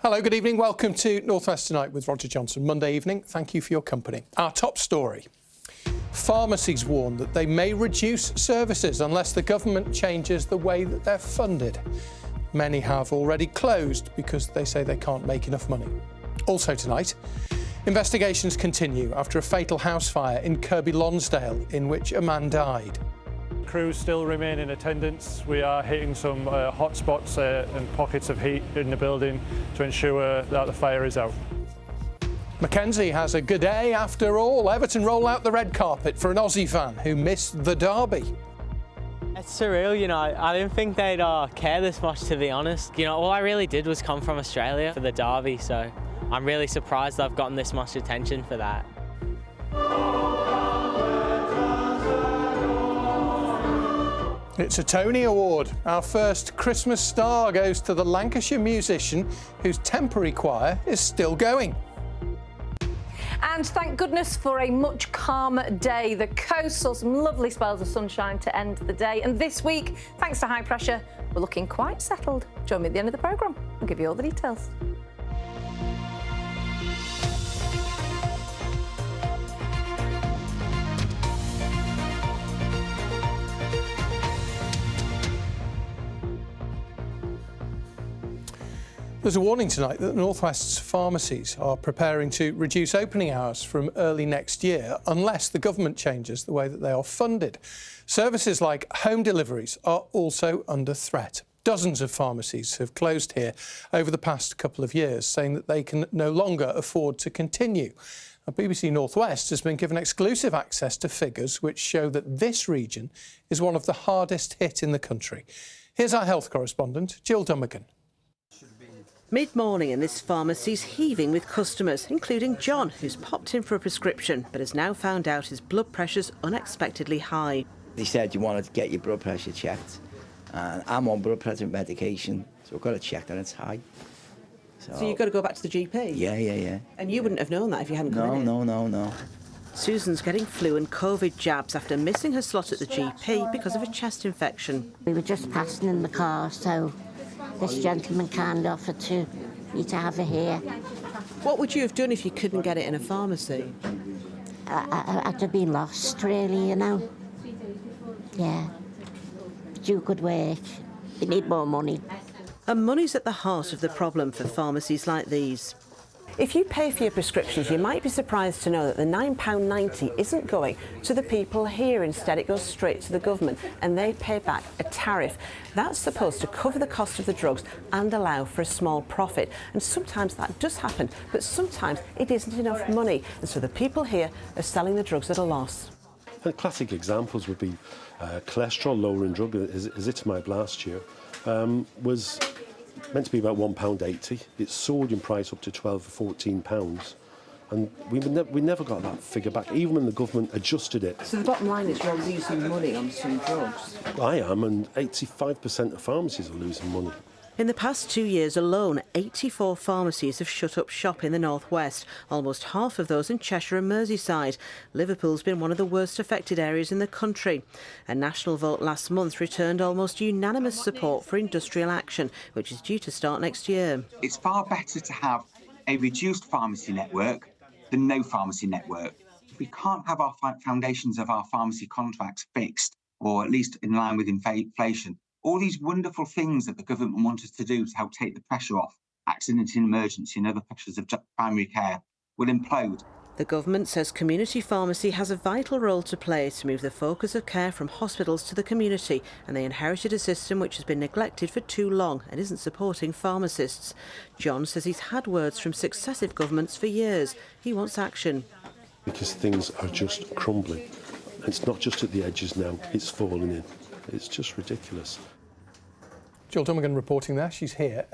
Hello, good evening. Welcome to North West Tonight with Roger Johnson. Monday evening. Thank you for your company. Our top story. Pharmacies warn that they may reduce services unless the government changes the way that they're funded. Many have already closed because they say they can't make enough money. Also tonight, investigations continue after a fatal house fire in Kirkby Lonsdale in which a man died. Crews still remain in attendance. We are hitting some hot spots and pockets of heat in the building to ensure that the fire is out. Mackenzie has a good day after all. Everton roll out the red carpet for an Aussie fan who missed the derby. It's surreal, you know. I didn't think they'd care this much, to be honest. You know, all I really did was come from Australia for the derby, so I'm really surprised I've gotten this much attention for that. It's a Tony Award. Our first Christmas star goes to the Lancashire musician whose temporary choir is still going. And thank goodness for a much calmer day. The coast saw some lovely spells of sunshine to end the day. And this week, thanks to high pressure, we're looking quite settled. Join me at the end of the programme. I'll give you all the details. There's a warning tonight that the North West's pharmacies are preparing to reduce opening hours from early next year unless the government changes the way that they are funded. Services like home deliveries are also under threat. Dozens of pharmacies have closed here over the past couple of years, saying that they can no longer afford to continue. Now, BBC North West has been given exclusive access to figures which show that this region is one of the hardest hit in the country. Here's our health correspondent, Jill Dummigan. Mid-morning and this pharmacy's heaving with customers, including John, who's popped in for a prescription but has now found out his blood pressure's unexpectedly high. They said you wanted to get your blood pressure checked, and I'm on blood pressure medication, so I've got to check that it's high. So you've got to go back to the GP? Yeah. And you wouldn't have known that if you hadn't come in? No. Susan's getting flu and COVID jabs after missing her slot at the GP because of a chest infection. We were just passing in the car, so this gentleman kindly offered me to have it here. What would you have done if you couldn't get it in a pharmacy? I'd have been lost, really, you know. Yeah. Do good work. You need more money. And money's at the heart of the problem for pharmacies like these. If you pay for your prescriptions, you might be surprised to know that the £9.90 isn't going to the people here. Instead, it goes straight to the government and they pay back a tariff. That's supposed to cover the cost of the drugs and allow for a small profit. And sometimes that does happen, but sometimes it isn't enough money. And so the people here are selling the drugs at a loss. And classic examples would be cholesterol lowering drug, ezetimibe last year, was meant to be about £1.80. It's soared in price up to £12 or £14, and we never got that figure back, even when the government adjusted it. So the bottom line is you're losing money on some drugs? I am, and 85% of pharmacies are losing money. In the past 2 years alone, 84 pharmacies have shut up shop in the North West, almost half of those in Cheshire and Merseyside. Liverpool's been one of the worst affected areas in the country. A national vote last month returned almost unanimous support for industrial action, which is due to start next year. It's far better to have a reduced pharmacy network than no pharmacy network. If we can't have our foundations of our pharmacy contracts fixed, or at least in line with inflation, all these wonderful things that the government wanted to do to help take the pressure off accident and emergency and other pressures of primary care will implode. The government says community pharmacy has a vital role to play to move the focus of care from hospitals to the community, and they inherited a system which has been neglected for too long and isn't supporting pharmacists. John says he's had words from successive governments for years. He wants action. Because things are just crumbling. It's not just at the edges now, it's falling in. It's just ridiculous. Jill Dummigan reporting there. She's here.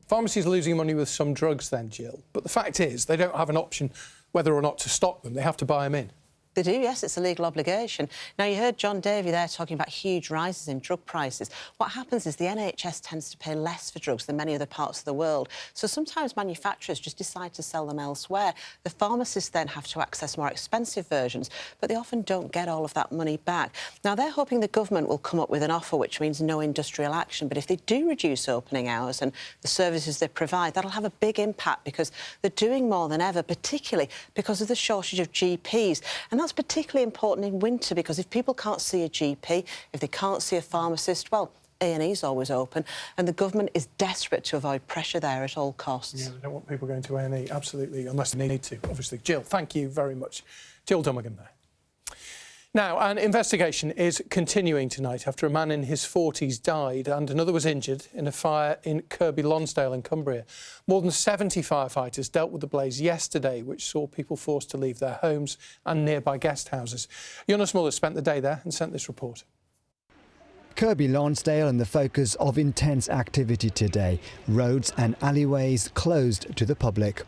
Pharmacies are losing money with some drugs then, Jill. But the fact is they don't have an option whether or not to stock them. They have to buy them in. They do, yes, it's a legal obligation. Now, you heard John Davey there talking about huge rises in drug prices. What happens is the NHS tends to pay less for drugs than many other parts of the world. So sometimes manufacturers just decide to sell them elsewhere. The pharmacists then have to access more expensive versions, but they often don't get all of that money back. Now, they're hoping the government will come up with an offer which means no industrial action. But if they do reduce opening hours and the services they provide, that'll have a big impact because they're doing more than ever, particularly because of the shortage of GPs. And that's particularly important in winter because if people can't see a GP, if they can't see a pharmacist, well, A&E's always open, and the government is desperate to avoid pressure there at all costs. Yeah, they don't want people going to A&E, absolutely, unless they need to, obviously. Jill, thank you very much. Jill Dummigan there. Now, an investigation is continuing tonight after a man in his 40s died and another was injured in a fire in Kirkby Lonsdale in Cumbria. More than 70 firefighters dealt with the blaze yesterday, which saw people forced to leave their homes and nearby guest houses. Jonas Muller spent the day there and sent this report. Kirkby Lonsdale and the focus of intense activity today. Roads and alleyways closed to the public.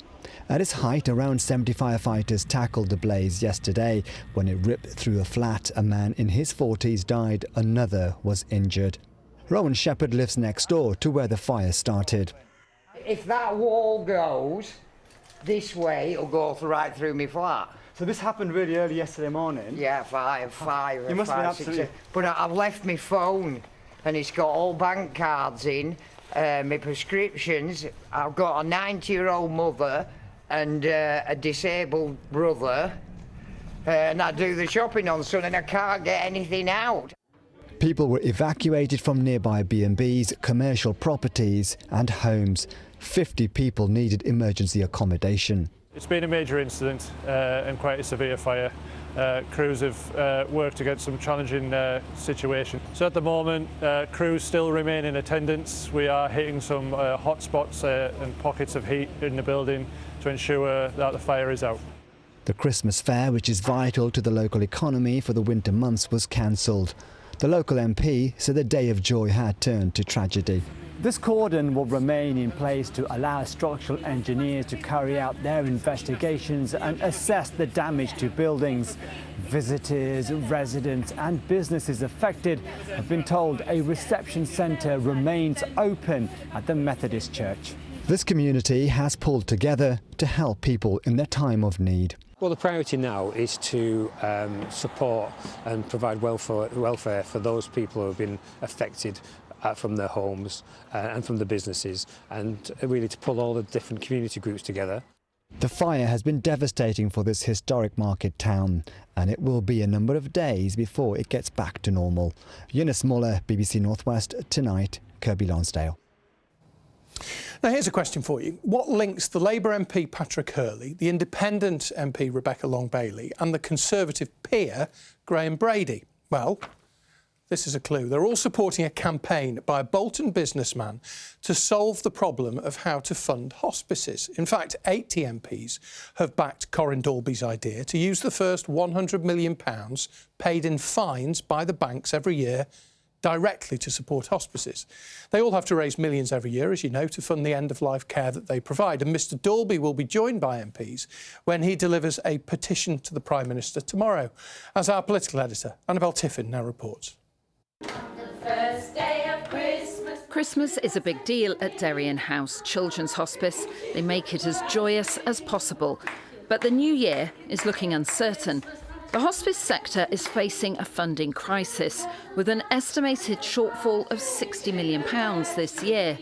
At its height, around 70 firefighters tackled the blaze yesterday. When it ripped through a flat, a man in his 40s died, another was injured. Rowan Shepherd lives next door to where the fire started. If that wall goes this way, it'll go right through my flat. So this happened really early yesterday morning? Yeah, five. You must have been absolutely... But I've left my phone and it's got all bank cards in, my prescriptions. I've got a 90-year-old mother and a disabled brother, and I do the shopping on Sunday and I can't get anything out. People were evacuated from nearby B&Bs, commercial properties and homes. 50 people needed emergency accommodation. It's been a major incident and quite a severe fire. Crews have worked against some challenging situation. So at the moment, crews still remain in attendance. We are hitting some hot spots and pockets of heat in the building to ensure that the fire is out. The Christmas fair, which is vital to the local economy for the winter months, was cancelled. The local MP said the day of joy had turned to tragedy. This cordon will remain in place to allow structural engineers to carry out their investigations and assess the damage to buildings. Visitors, residents and businesses affected have been told a reception centre remains open at the Methodist Church. This community has pulled together to help people in their time of need. Well, the priority now is to support and provide welfare for those people who have been affected from their homes and from the businesses, and really to pull all the different community groups together. The fire has been devastating for this historic market town, and it will be a number of days before it gets back to normal. Jonas Muller, BBC Northwest Tonight, Kirkby Lonsdale. Now, here's a question for you. What links the Labour MP Patrick Hurley, the Independent MP Rebecca Long-Bailey and the Conservative peer Graham Brady? Well, this is a clue. They're all supporting a campaign by a Bolton businessman to solve the problem of how to fund hospices. In fact, 80 MPs have backed Corin Dalby's idea to use the first £100 million paid in fines by the banks every year directly to support hospices. They all have to raise millions every year, as you know, to fund the end-of-life care that they provide. And Mr Dalby will be joined by MPs when he delivers a petition to the Prime Minister tomorrow. As our political editor, Annabelle Tiffin, now reports. Christmas is a big deal at Derrien House Children's Hospice. They make it as joyous as possible. But the new year is looking uncertain. The hospice sector is facing a funding crisis, with an estimated shortfall of £60 million this year.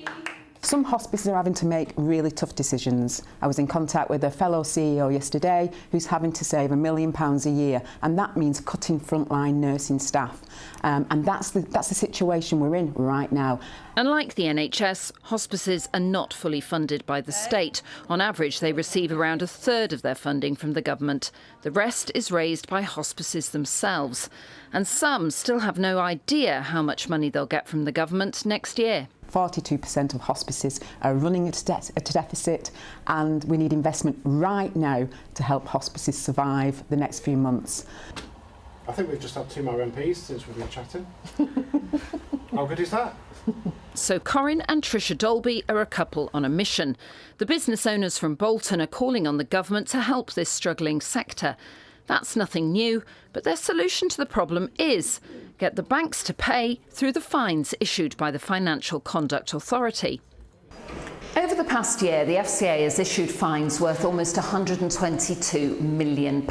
Some hospices are having to make really tough decisions. I was in contact with a fellow CEO yesterday who's having to save £1 million a year, and that means cutting frontline nursing staff. And that's the situation we're in right now. Unlike the NHS, hospices are not fully funded by the state. On average, they receive around a third of their funding from the government. The rest is raised by hospices themselves. And some still have no idea how much money they'll get from the government next year. 42% of hospices are running at a deficit, and we need investment right now to help hospices survive the next few months. I think we've just had 2 more MPs since we've been chatting. How good is that? So Corin and Tricia Dalby are a couple on a mission. The business owners from Bolton are calling on the government to help this struggling sector. That's nothing new, but their solution to the problem is get the banks to pay through the fines issued by the Financial Conduct Authority. Over the past year, the FCA has issued fines worth almost £122 million.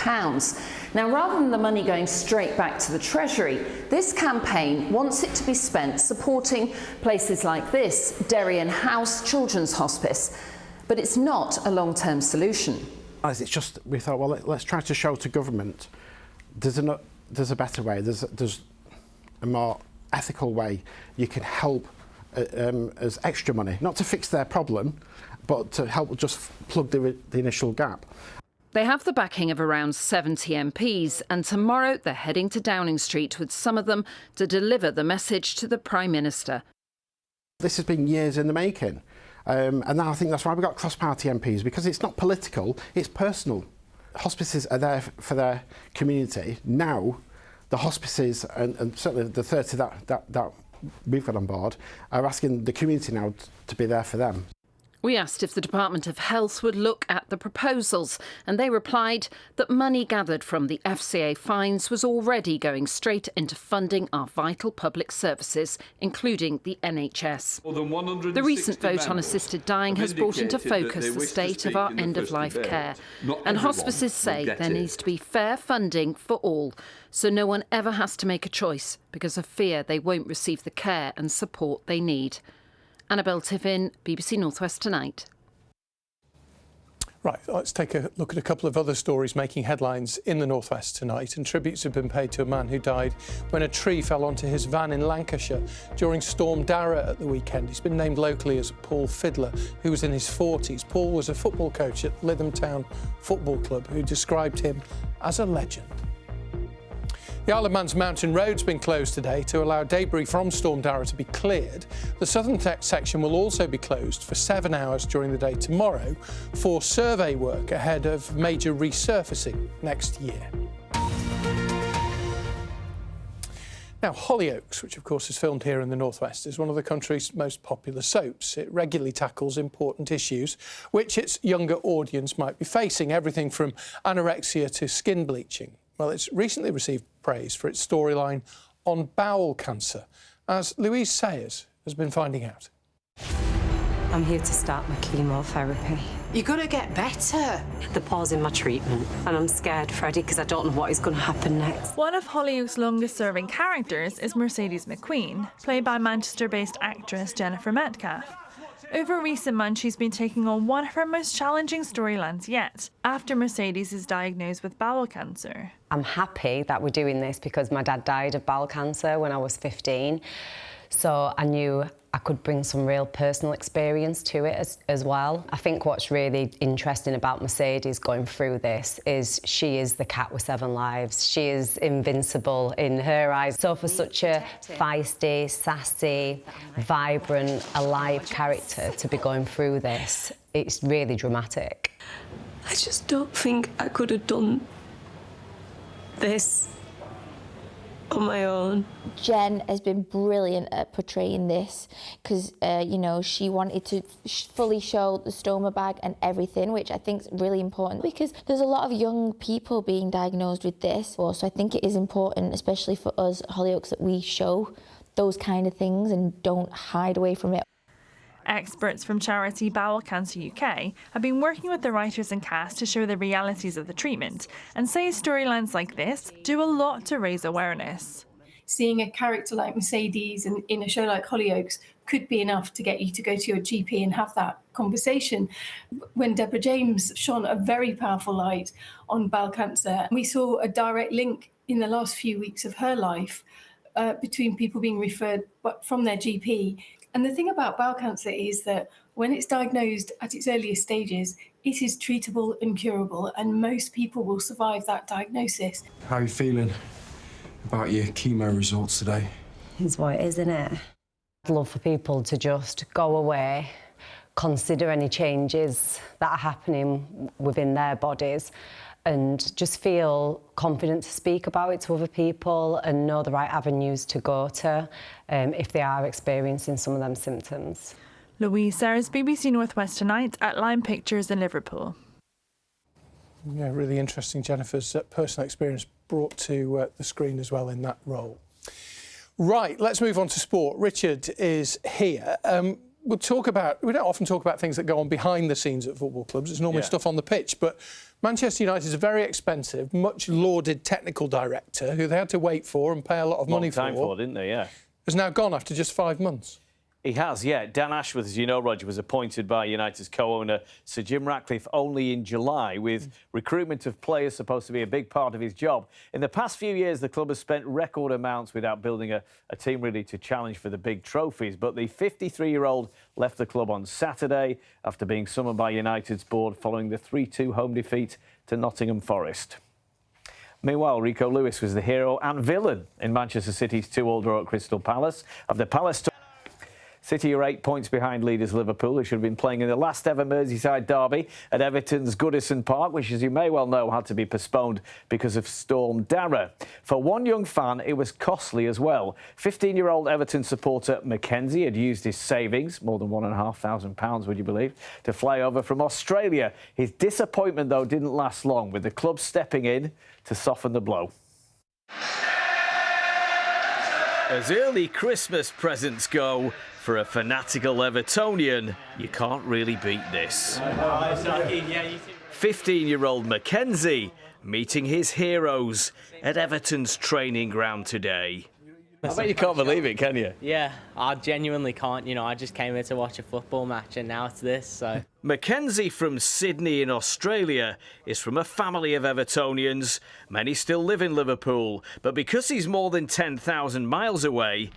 Now, rather than the money going straight back to the Treasury, this campaign wants it to be spent supporting places like this, Derrien House Children's Hospice. But it's not a long-term solution. It's just, we thought, well, let's try to show to government there's a better way, there's a more ethical way you can help as extra money, not to fix their problem, but to help just plug the initial gap. They have the backing of around 70 MPs, and tomorrow they're heading to Downing Street with some of them to deliver the message to the Prime Minister. This has been years in the making, and now I think that's why we've got cross-party MPs, because it's not political, it's personal. Hospices are there for their community. Now, the hospices, and certainly the 30 that we've got on board, are asking the community now to be there for them. We asked if the Department of Health would look at the proposals, and they replied that money gathered from the FCA fines was already going straight into funding our vital public services, including the NHS. The recent vote on assisted dying has brought into focus the state of our end-of-life care, and hospices say there needs to be fair funding for all, so no one ever has to make a choice because of fear they won't receive the care and support they need. Annabelle Tiffin, BBC North West Tonight. Right, let's take a look at a couple of other stories making headlines in the North West tonight. And tributes have been paid to a man who died when a tree fell onto his van in Lancashire during Storm Darragh at the weekend. He's been named locally as Paul Fiddler, who was in his 40s. Paul was a football coach at Lytham Town Football Club who described him as a legend. The Isle of Man's mountain road's been closed today to allow debris from Storm Darragh to be cleared. The southern section will also be closed for 7 hours during the day tomorrow for survey work ahead of major resurfacing next year. Now, Hollyoaks, which of course is filmed here in the North West, is one of the country's most popular soaps. It regularly tackles important issues which its younger audience might be facing, everything from anorexia to skin bleaching. Well, it's recently received praise for its storyline on bowel cancer, as Louise Sayers has been finding out. I'm here to start my chemotherapy. You're going to get better. They're pausing my treatment, and I'm scared, Freddie, because I don't know what is going to happen next. One of Hollyoaks' longest-serving characters is Mercedes McQueen, played by Manchester-based actress Jennifer Metcalfe. Over recent months, she's been taking on one of her most challenging storylines yet, after Mercedes is diagnosed with bowel cancer. I'm happy that we're doing this because my dad died of bowel cancer when I was 15, so I knew I could bring some real personal experience to it as well. I think what's really interesting about Mercedes going through this is she is the cat with 7 lives. She is invincible in her eyes. So for such a feisty, sassy, vibrant, alive character to be going through this, it's really dramatic. I just don't think I could have done this on my own. Jen has been brilliant at portraying this because, you know, she wanted to fully show the stoma bag and everything, which I think is really important because there's a lot of young people being diagnosed with this. So I think it is important, especially for us at Hollyoaks, that we show those kind of things and don't hide away from it. Experts from charity Bowel Cancer UK have been working with the writers and cast to show the realities of the treatment and say storylines like this do a lot to raise awareness. Seeing a character like Mercedes in a show like Hollyoaks could be enough to get you to go to your GP and have that conversation. When Deborah James shone a very powerful light on bowel cancer, we saw a direct link in the last few weeks of her life between people being referred from their GP. And the thing about bowel cancer is that when it's diagnosed at its earliest stages, it is treatable and curable, and most people will survive that diagnosis. How are you feeling about your chemo results today? It's what it is, isn't it? I'd love for people to just go away, consider any changes that are happening within their bodies, and just feel confident to speak about it to other people and know the right avenues to go to if they are experiencing some of them symptoms. Louise Sayers, BBC North West Tonight at Lime Pictures in Liverpool. Yeah, really interesting. Jennifer's personal experience brought to the screen as well in that role. Right, let's move on to sport. Richard is here. We don't often talk about things that go on behind the scenes at football clubs. It's normally stuff on the pitch, but Manchester United is a very expensive, much lauded technical director who they had to wait for and pay a lot of money for, didn't they? Yeah. Has now gone after just 5 months. He has, yeah. Dan Ashworth, as you know, Roger, was appointed by United's co-owner Sir Jim Ratcliffe only in July, with recruitment of players supposed to be a big part of his job. In the past few years, the club has spent record amounts without building a team really to challenge for the big trophies. But the 53-year-old left the club on Saturday after being summoned by United's board following the 3-2 home defeat to Nottingham Forest. Meanwhile, Rico Lewis was the hero and villain in Manchester City's 2-2 draw at Crystal Palace. City are 8 points behind leaders Liverpool, who should have been playing in the last ever Merseyside derby at Everton's Goodison Park, which, as you may well know, had to be postponed because of Storm Dara. For one young fan, it was costly as well. 15-year-old Everton supporter Mackenzie had used his savings, more than £1,500, would you believe, to fly over from Australia. His disappointment, though, didn't last long, with the club stepping in to soften the blow. As early Christmas presents go, for a fanatical Evertonian, you can't really beat this. 15-year-old Mackenzie meeting his heroes at Everton's training ground today. I bet you can't believe it, can you? Yeah, I genuinely can't. You know, I just came here to watch a football match and now it's this, so... Mackenzie from Sydney in Australia is from a family of Evertonians. Many still live in Liverpool, but because he's more than 10,000 miles away,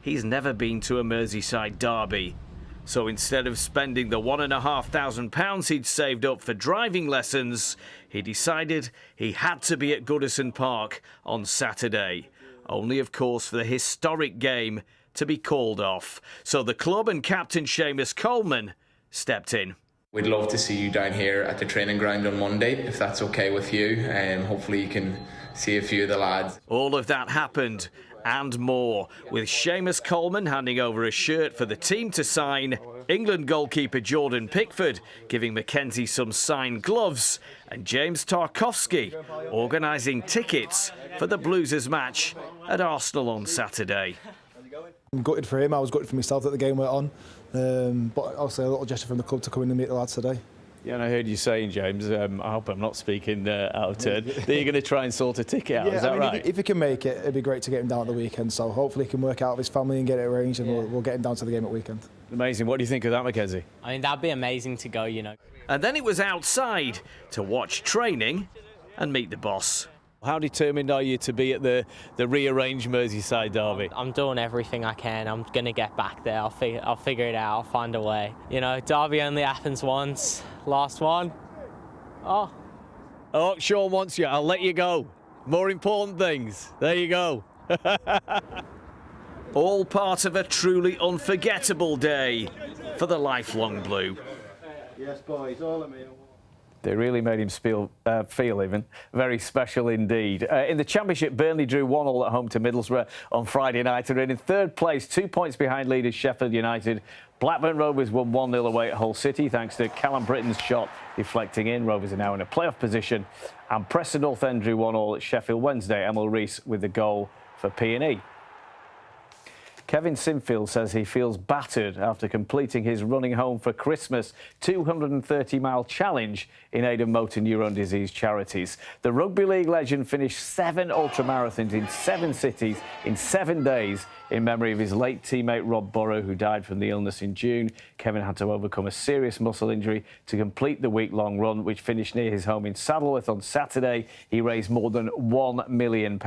he's never been to a Merseyside derby. So instead of spending the £1,500 he'd saved up for driving lessons, he decided he had to be at Goodison Park on Saturday. Only, of course, for the historic game to be called off. So the club and captain Seamus Coleman stepped in. We'd love to see you down here at the training ground on Monday, if that's okay with you. Hopefully you can see a few of the lads. All of that happened and more, with Seamus Coleman handing over a shirt for the team to sign, England goalkeeper Jordan Pickford giving Mackenzie some signed gloves, and James Tarkowski organising tickets for the Blues' match at Arsenal on Saturday. I'm gutted for him, I was gutted for myself that the game went on, but also a little gesture from the club to come in and meet the lads today. Yeah, and I heard you saying, James, I hope I'm not speaking out of turn, that you're going to try and sort a ticket out, is that right? If he can make it, it'd be great to get him down at the weekend, so hopefully he can work out with his family and get it arranged, and we'll get him down to the game at weekend. Amazing. What do you think of that, Mackenzie? I mean, that'd be amazing to go, you know. And then it was outside to watch training and meet the boss. How determined are you to be at the rearranged Merseyside derby? I'm doing everything I can. I'm going to get back there. I'll figure it out. I'll find a way. You know, derby only happens once. Last one. Oh, Sean wants you. I'll let you go. More important things. There you go. All part of a truly unforgettable day for the lifelong Blue. Yes, boys, all of me. They really made him feel even very special indeed. In the Championship, Burnley drew 1-1 at home to Middlesbrough on Friday night and are in third place, 2 points behind leaders Sheffield United. Blackburn Rovers won 1-0 away at Hull City thanks to Callum Britton's shot deflecting in. Rovers are now in a playoff position. And Preston North End drew 1-1 at Sheffield Wednesday. Emil Rees with the goal for P&E. Kevin Sinfield says he feels battered after completing his running home for Christmas 230-mile challenge in aid of motor neurone disease charities. The rugby league legend finished 7 ultramarathons in 7 cities in 7 days in memory of his late teammate Rob Burrow, who died from the illness in June. Kevin had to overcome a serious muscle injury to complete the week-long run, which finished near his home in Saddleworth on Saturday. He raised more than £1 million.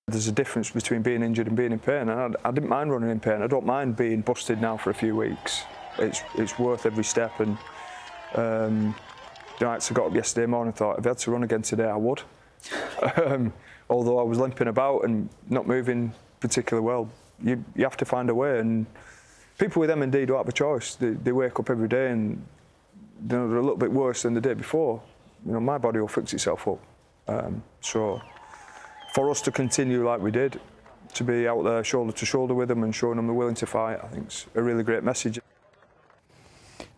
There's a difference between being injured and being in pain, and I didn't mind running in pain. I don't mind being busted now for a few weeks. It's worth every step, and I got up yesterday morning and thought if I had to run again today, I would. Although I was limping about and not moving particularly well, you have to find a way, and people with MND don't have a choice. They wake up every day and they're a little bit worse than the day before. You know, my body will fix itself up. So for us to continue like we did, to be out there shoulder to shoulder with them and showing them they're willing to fight, I think it's a really great message.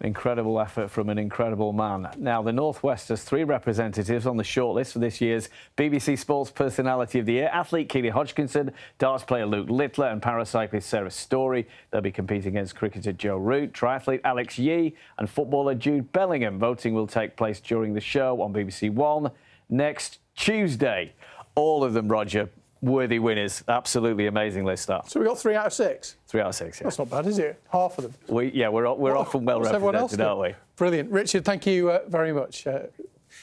An incredible effort from an incredible man. Now, the North West has 3 representatives on the shortlist for this year's BBC Sports Personality of the Year. Athlete Keely Hodgkinson, darts player Luke Littler and paracyclist Sarah Storey. They'll be competing against cricketer Joe Root, triathlete Alex Yee and footballer Jude Bellingham. Voting will take place during the show on BBC One next Tuesday. All of them, Roger, worthy winners. Absolutely amazing list, that. So we got 3 out of 6? 3 out of 6, yeah. That's not bad, is it? Half of them. We're often well represented, aren't we? Brilliant. Richard, thank you very much.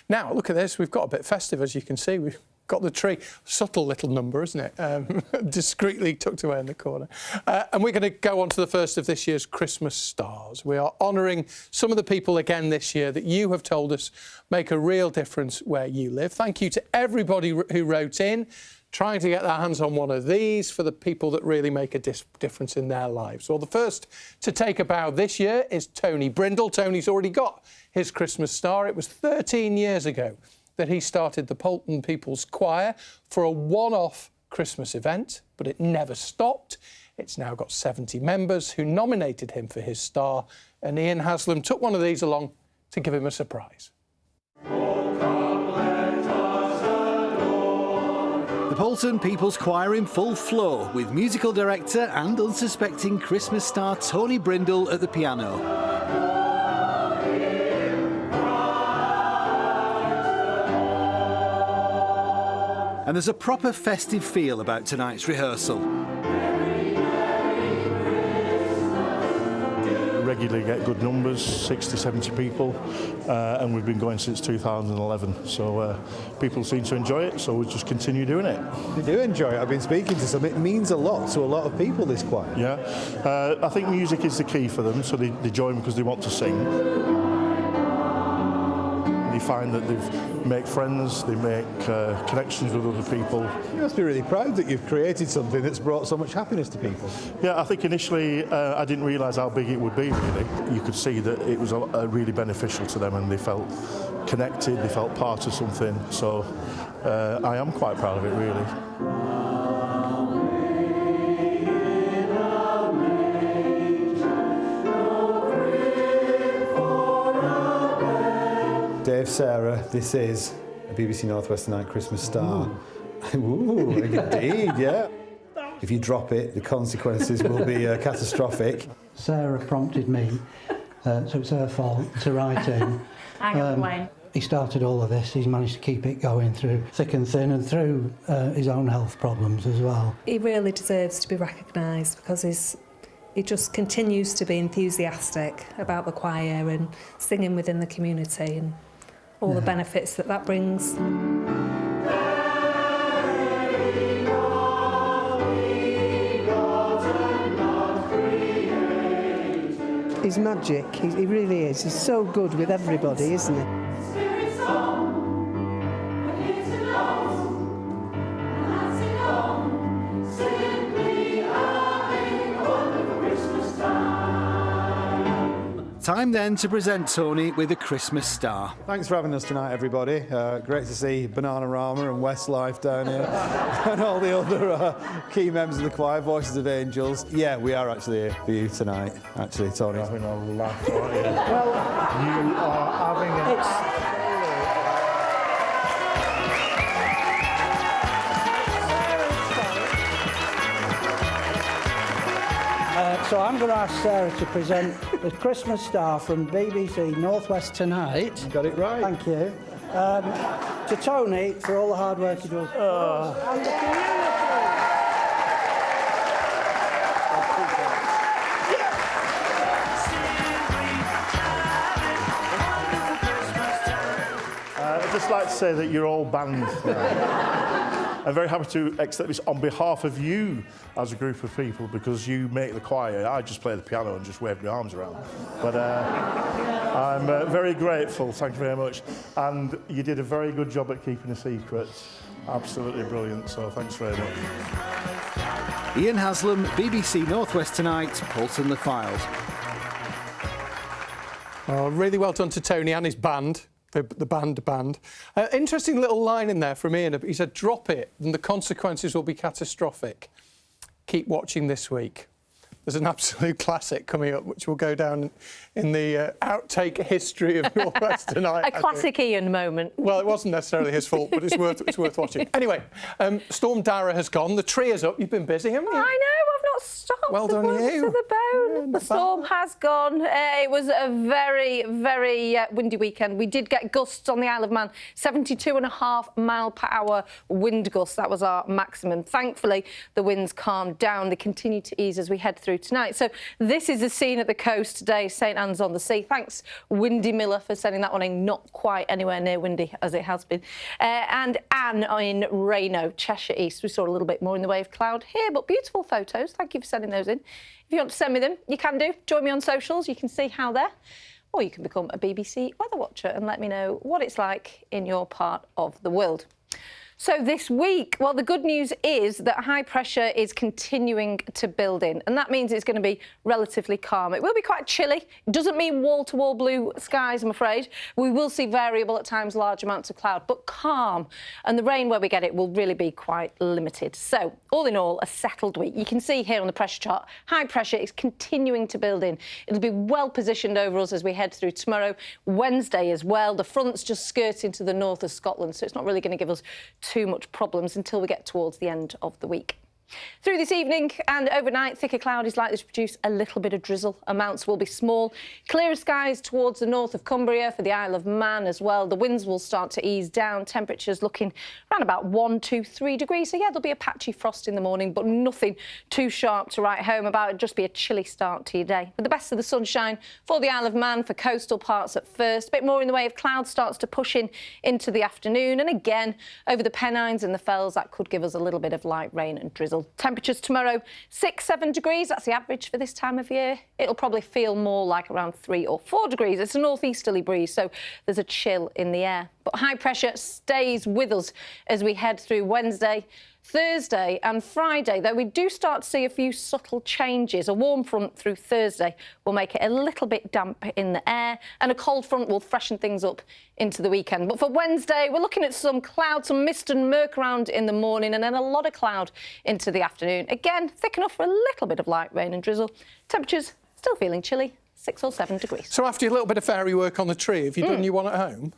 Now, look at this. We've got a bit festive, as you can see. We've got the tree. Subtle little number, isn't it? Discreetly tucked away in the corner. And we're going to go on to the first of this year's Christmas stars. We are honouring some of the people again this year that you have told us make a real difference where you live. Thank you to everybody who wrote in, trying to get their hands on one of these for the people that really make a difference in their lives. Well, the first to take a bow this year is Tony Brindle. Tony's already got his Christmas star. It was 13 years ago that he started the Poulton People's Choir for a one-off Christmas event, but it never stopped. It's now got 70 members who nominated him for his star, and Ian Haslam took one of these along to give him a surprise. The Poulton People's Choir in full flow, with musical director and unsuspecting Christmas star Tony Brindle at the piano. And there's a proper festive feel about tonight's rehearsal. Regularly get good numbers, 60, 70 people, and we've been going since 2011. So people seem to enjoy it, so we'll just continue doing it. They do enjoy it. I've been speaking to some. It means a lot to a lot of people, this choir. Yeah, I think music is the key for them, so they join because they want to sing. They find that they make friends, they make connections with other people. You must be really proud that you've created something that's brought so much happiness to people. Yeah, I think initially I didn't realise how big it would be, really. You could see that it was really beneficial to them and they felt connected, they felt part of something. So I am quite proud of it, really. Dave, Sarah, this is a BBC North West Tonight Christmas star. Ooh, indeed, yeah. If you drop it, the consequences will be catastrophic. Sarah prompted me, so it's her fault, to write in. Hang on, Wayne. He started all of this. He's managed to keep it going through thick and thin and through his own health problems as well. He really deserves to be recognised because he just continues to be enthusiastic about the choir and singing within the community and all the benefits that brings. He's magic, he really is. He's so good with everybody, isn't he? Time then to present Tony with a Christmas star. Thanks for having us tonight, everybody. Great to see Bananarama and Westlife down here and all the other key members of the choir, Voices of Angels. Yeah, we are actually here for you tonight, actually, Tony. Having a laugh, aren't you? Well, you are having a... So I'm going to ask Sarah to present the Christmas star from BBC North West Tonight. You got it right. Thank you. To Tony for all the hard work he does. And the community. I'd just like to say that you're all banned now. I'm very happy to accept this on behalf of you as a group of people because you make the choir. I just play the piano and just wave my arms around. But I'm very grateful, thank you very much. And you did a very good job at keeping a secret. Absolutely brilliant, so thanks very much. Ian Haslam, BBC North West Tonight, Poulton the Files. Oh, really well done to Tony and his band. The band. Interesting little line in there from Ian. He said, drop it and the consequences will be catastrophic. Keep watching this week. there's an absolute classic coming up, which will go down in the outtake history of North West Tonight. A classic Ian moment. Well, it wasn't necessarily his fault, but it's worth watching. Anyway, Storm Dara has gone. The tree is up. You've been busy, haven't you? I know, I've not stopped. Well done, you. To the bone. The storm has gone. It was a very, very windy weekend. We did get gusts on the Isle of Man, 72.5 mile per hour wind gusts. That was our maximum. Thankfully, the winds calmed down. They continue to ease as we head through tonight. So this is the scene at the coast today, St Anne's on the Sea. Thanks, Windy Miller, for sending that one in. Not quite anywhere near windy as it has been. And Anne in Rayno, Cheshire East. We saw a little bit more in the way of cloud here, but beautiful photos. Thank you for sending those in. If you want to send me them, you can do. Join me on socials. You can see how they're. Or you can become a BBC weather watcher and let me know what it's like in your part of the world. So this week, well, the good news is that high pressure is continuing to build in, and that means it's going to be relatively calm. It will be quite chilly. It doesn't mean wall-to-wall blue skies, I'm afraid. We will see variable, at times large amounts of cloud, but calm. And the rain where we get it will really be quite limited. So all in all, a settled week. You can see here on the pressure chart, high pressure is continuing to build in. It'll be well positioned over us as we head through tomorrow, Wednesday as well. The front's just skirting to the north of Scotland, so it's not really going to give us too much problems until we get towards the end of the week. Through this evening and overnight, thicker cloud is likely to produce a little bit of drizzle. Amounts will be small. Clearer skies towards the north of Cumbria for the Isle of Man as well. The winds will start to ease down. Temperatures looking around about 1, 2, 3 degrees. So, yeah, there'll be a patchy frost in the morning, but nothing too sharp to write home about. It'll just be a chilly start to your day. With the best of the sunshine for the Isle of Man, for coastal parts at first. A bit more in the way of cloud starts to push in into the afternoon. And again, over the Pennines and the Fells, that could give us a little bit of light rain and drizzle. Temperatures tomorrow, 6, 7 degrees. That's the average for this time of year. It'll probably feel more like around 3 or 4 degrees. It's a northeasterly breeze, so there's a chill in the air. But high pressure stays with us as we head through Wednesday, Thursday and Friday, though we do start to see a few subtle changes. A warm front through Thursday will make it a little bit damp in the air, and a cold front will freshen things up into the weekend. But for Wednesday, we're looking at some cloud, some mist and murk around in the morning, and then a lot of cloud into the afternoon. Again, thick enough for a little bit of light rain and drizzle. Temperatures still feeling chilly, 6 or 7 degrees. So after a little bit of fairy work on the tree, have you done your one at home?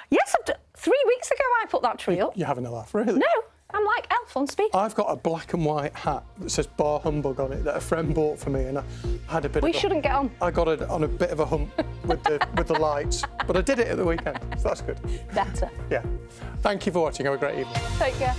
Yes, 3 weeks ago I put that tree up. You're having a laugh, really? No. I'm like Elf on speed. I've got a black and white hat that says Bar Humbug on it that a friend bought for me, and I had a bit. We shouldn't get on. I got it on a bit of a hump with the lights, but I did it at the weekend, so that's good. Better. Yeah. Thank you for watching. Have a great evening. Take care.